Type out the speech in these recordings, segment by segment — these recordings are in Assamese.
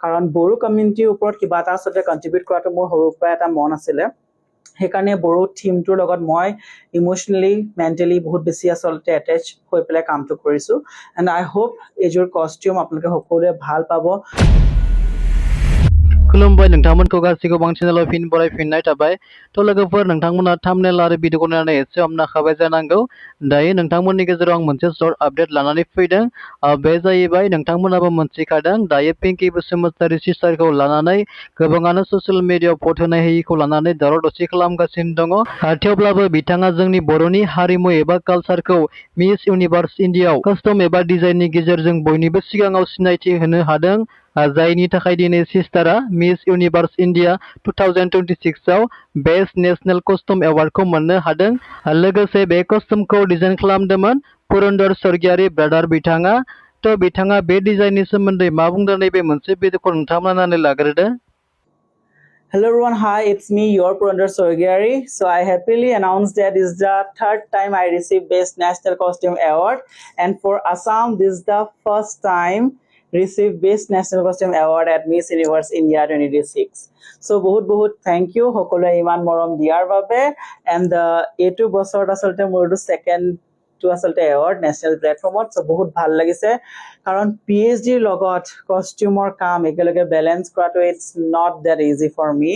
কাৰণ বড়ো কমিউনিটিৰ ওপৰত কিবা এটা আচলতে কণ্ট্ৰিবিউট কৰাটো মোৰ সৰুৰ পৰা এটা মন আছিলে সেইকাৰণে বড়ো থিমটোৰ লগত মই ইমোশ্যনেলি মেণ্টেলি বহুত বেছি আচলতে এটেচ হৈ পেলাই কামটো কৰিছোঁ এণ্ড আই হোপ এইযোৰ কষ্টিউম আপোনালোকে সকলোৱে ভাল পাব खुलुमबाय नोंथांमोनखौ गासैखौ बां चेनेलाव फिन बरायफिननाय थाबाय थ' लोगोफोर नोंथांमोना थाम्बनेल आरो भिडिअखौ नायनानै एसे हमनाखाबाय जानांगौ दायो नोंथांमोननि गेजेराव आं मोनसे सर्ट आपडेट लानानै फैदों बे जाहैबाय नोंथांमोनाबो मोनथिखादों दायो पिंकि बसुमतारी सिस्टारखौ लानानै गोबाङानो ससियेल मिडियायाव भट होनाय होयिखौ लानानै दावराव दावसि खालामगासिनो दङ थेवब्लाबो बिथाङा जोंनि बर'नि हारिमु एबा कालचारखौ मिस इउनिभार्स इन्डियायाव कास्टम एबा डिजाइननि गेजेरजों बयनिबो सिगाङाव सिनायथि होनो हादों जायनि थाखाय दिनै सिस्टारा मिस इउनिभार्स इन्डिया 2026 आव बेस्ट नेशनेल कस्ट्यूम एवार्डखौ मोननो हादों लोगोसे बे कस्ट्यूमखौ डिजाइन खालामदोंमोन पुरन्दर स्वर्गियारी ब्रादार बिथाङा थ' बिथाङा बे डिजाइननि सोमोन्दै मा बुंदों नैबे मोनसे भिडिअखौ नोंथांमोना नायनानै लाग्रोदो Hello everyone, hi, it's me, your Purandar Swargyari. So I happily announce that this is the third time I received Best National Costume Award. And for Assam, this is the first time received Best National Costume Award at Miss Universe India 2026. So बहुत thank you, সকলোৱে ইমান মৰম দিয়াৰ বাবে. And এইটো বছৰত আচলতে মোৰ second to আচলতে এৱাৰ্ড নেশ্যনেল প্লেটফৰ্মত সো বহুত ভাল লাগিছে কাৰণ পিএইচডিৰ লগত কষ্টিউমৰ কাম একেলগে বেলেন্স কৰাটো it's not that easy for me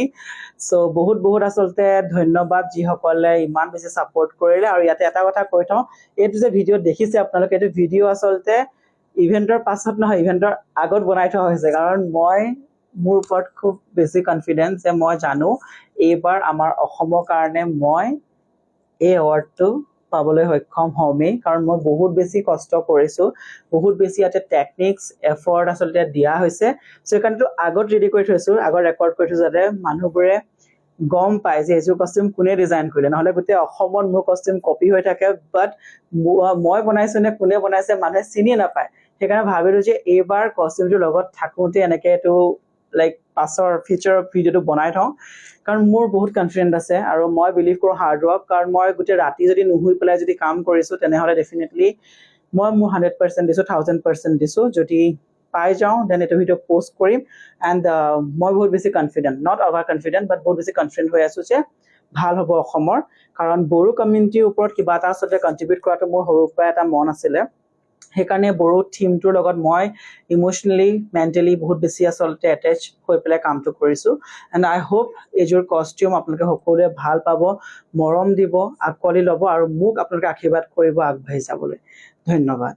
so বহুত আচলতে ধন্যবাদ যিসকলে ইমান বেছি সাপোৰ্ট কৰিলে আৰু ইয়াতে এটা কথা কৈ থওঁ এইটো যে ভিডিঅ দেখিছে আপোনালোকে এইটো ভিডিঅ আচলতে ইভেন্টৰ পাছত নহয় ইভেন্টৰ আগত বনাই থোৱা হৈছে কাৰণ মই মোৰ ওপৰত খুব বেছি কনফিডেন্স যে মই জানো এইবাৰ আমাৰ অসমৰ কাৰণে মই এই এৱাৰ্ডটো পাবলৈ সক্ষম হমেই কাৰণ মই বহুত বেছি কষ্ট কৰিছো বহুত বেছি ইয়াতে টেকনিক্স এফৰ্ট আচলতে দিয়া হৈছে সো এইকাৰণেতো আগত ৰেডি কৰি থৈছো আগত ৰেকৰ্ড কৰি থৈছো যাতে মানুহবোৰে গম পায় যে এইযোৰ কষ্টিউম কোনে ডিজাইন কৰিলে নহলে গোটেই অসমত মোৰ কষ্টিউম কপি হৈ থাকে বাট মই বনাইছো নে কোনে বনাইছে মানুহে চিনি নাপায় সেইকাৰণে ভাবিলো যে এইবাৰ কষ্টিউমটোৰ লগত থাকোঁতে এনেকে এইটো লাইক পাছৰ ফিচাৰ ভিডিঅ'টো বনাই থওঁ কাৰণ মোৰ বহুত কনফিডেন্ট আছে আৰু মই বিলিভ কৰো হাৰ্ড ৱৰ্ক কাৰণ মই গোটেই ৰাতি যদি নুহুই পেলাই যদি কাম কৰিছো তেনেহলে ডেফিনেটলি মই মোৰ 100% দিছো 1000% দিছো যদি পাই যাওঁ দেন এইটো ভিডিঅ পোষ্ট কৰিম এণ্ড মই বহুত বেছি কনফিডেন্ট নট অভাৰ কনফিডেন্ট বাট বহুত বেছি কনফিডেন্ট হৈ আছো যে ভাল হ'ব অসমৰ কাৰণ বড়ো কমিউনিটিৰ ওপৰত কিবা এটা আচলতে কণ্ট্ৰিবিউট কৰাটো মোৰ সৰুৰ পৰা এটা মন আছিলে সেইকাৰণে বড়ো থিমটোৰ লগত মই ইমোশ্যনেলি মেণ্টেলি বহুত বেছি আচলতে এটেচ হৈ পেলাই কামটো কৰিছোঁ এণ্ড আই হোপ এইযোৰ কষ্টিউম আপোনালোকে সকলোৱে ভাল পাব মৰম দিব আকোৱালি ল'ব আৰু মোক আপোনালোকে আশীৰ্বাদ কৰিব আগবাঢ়ি যাবলৈ ধন্যবাদ